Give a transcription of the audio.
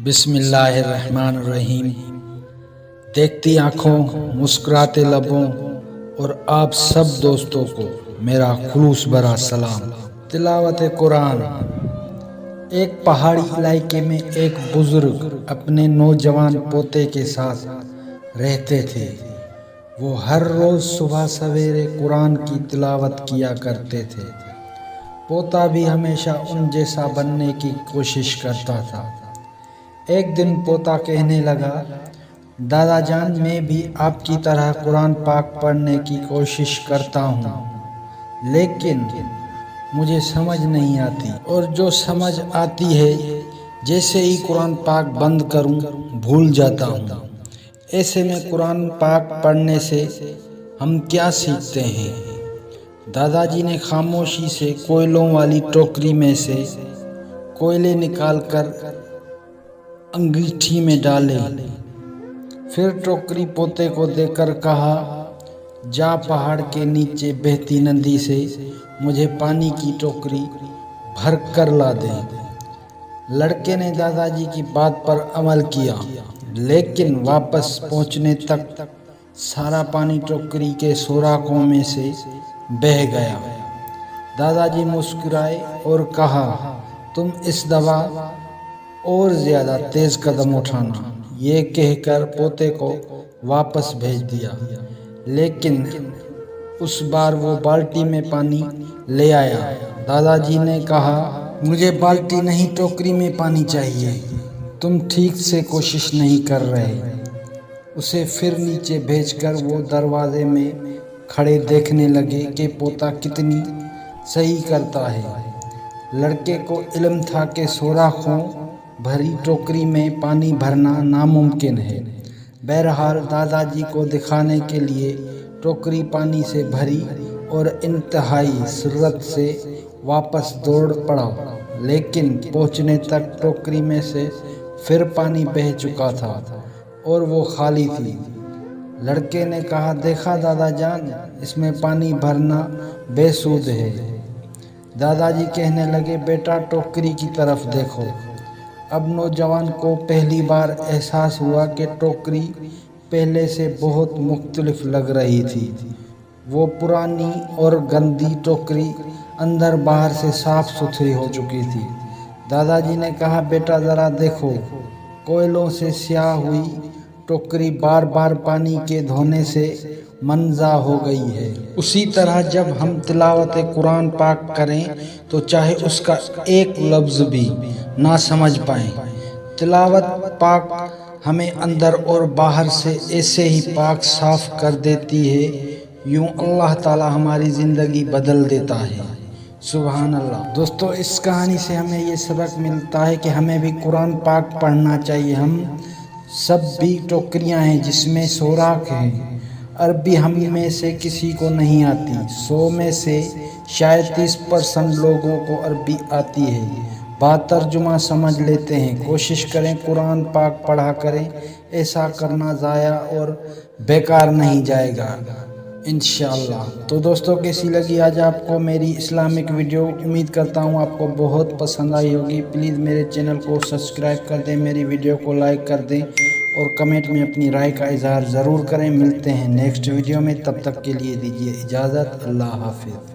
بسم اللہ الرحمن الرحیم۔ دیکھتی آنکھوں، مسکراتے لبوں اور آپ سب دوستوں کو میرا خلوص بھرا سلام۔ تلاوت قرآن۔ ایک پہاڑی علاقے میں ایک بزرگ اپنے نوجوان پوتے کے ساتھ رہتے تھے۔ وہ ہر روز صبح سویرے قرآن کی تلاوت کیا کرتے تھے۔ پوتا بھی ہمیشہ ان جیسا بننے کی کوشش کرتا تھا۔ ایک دن پوتا کہنے لگا، دادا جان، میں بھی آپ کی طرح قرآن پاک پڑھنے کی کوشش کرتا ہوں، لیکن مجھے سمجھ نہیں آتی، اور جو سمجھ آتی ہے جیسے ہی قرآن پاک بند کروں بھول جاتا ہوں۔ ایسے میں قرآن پاک پڑھنے سے ہم کیا سیکھتے ہیں؟ دادا جی نے خاموشی سے کوئلوں والی ٹوکری میں سے کوئلے نکال کر انگیٹھی میں ڈالے، پھر ٹوکری پوتے کو دے کر کہا، جا پہاڑ کے نیچے بہتی ندی سے مجھے پانی کی ٹوکری بھر کر لا دے۔ لڑکے نے دادا جی کی بات پر عمل کیا، لیکن واپس پہنچنے تک سارا پانی ٹوکری کے سوراخوں میں سے بہہ گیا۔ دادا جی مسکرائے اور کہا، تم اس دفعہ اور زیادہ تیز قدم اٹھانا۔ یہ کہہ کر پوتے کو واپس بھیج دیا، لیکن اس بار وہ بالٹی میں پانی لے آیا۔ دادا جی نے کہا، مجھے بالٹی نہیں ٹوکری میں پانی چاہیے، تم ٹھیک سے کوشش نہیں کر رہے۔ اسے پھر نیچے بھیج کر وہ دروازے میں کھڑے دیکھنے لگے کہ پوتا کتنی صحیح کرتا ہے۔ لڑکے کو علم تھا کہ سوراخوں بھری ٹوکری میں پانی بھرنا ناممکن ہے۔ بہرحال دادا جی کو دکھانے کے لیے ٹوکری پانی سے بھری اور انتہائی سرعت سے واپس دوڑ پڑا، لیکن پہنچنے تک ٹوکری میں سے پھر پانی بہہ چکا تھا اور وہ خالی تھی۔ لڑکے نے کہا، دیکھا دادا جان، اس میں پانی بھرنا بے سود ہے۔ دادا جی کہنے لگے، بیٹا ٹوکری کی طرف دیکھو۔ اب نوجوان کو پہلی بار احساس ہوا کہ ٹوکری پہلے سے بہت مختلف لگ رہی تھی۔ وہ پرانی اور گندی ٹوکری اندر باہر سے صاف ستھری ہو چکی تھی۔ دادا جی نے کہا، بیٹا ذرا دیکھو، کوئلوں سے سیاہ ہوئی ٹوکری بار بار پانی کے دھونے سے منزہ ہو گئی ہے۔ اسی طرح جب ہم تلاوت قرآن پاک کریں تو چاہے اس کا ایک لفظ بھی نہ سمجھ پائیں، تلاوت پاک ہمیں اندر اور باہر سے ایسے ہی پاک صاف کر دیتی ہے، یوں اللہ تعالی ہماری زندگی بدل دیتا ہے۔ سبحان اللہ۔ دوستو، اس کہانی سے ہمیں یہ سبق ملتا ہے کہ ہمیں بھی قرآن پاک پڑھنا چاہیے۔ ہم سب بھی ٹوکریاں ہیں جس میں سوراخ ہیں۔ عربی ہم میں سے کسی کو نہیں آتی۔ 100 میں سے شاید 30% لوگوں کو عربی آتی ہے۔ بات ترجمہ سمجھ لیتے ہیں۔ کوشش کریں قرآن پاک پڑھا کریں، ایسا کرنا ضائع اور بیکار نہیں جائے گا انشاءاللہ۔ تو دوستو، کیسی لگی آج آپ کو میری اسلامک ویڈیو؟ امید کرتا ہوں آپ کو بہت پسند آئی ہوگی۔ پلیز میرے چینل کو سبسکرائب کر دیں، میری ویڈیو کو لائک کر دیں اور کمنٹ میں اپنی رائے کا اظہار ضرور کریں۔ ملتے ہیں نیکسٹ ویڈیو میں، تب تک کے لیے دیجیے اجازت۔ اللہ حافظ۔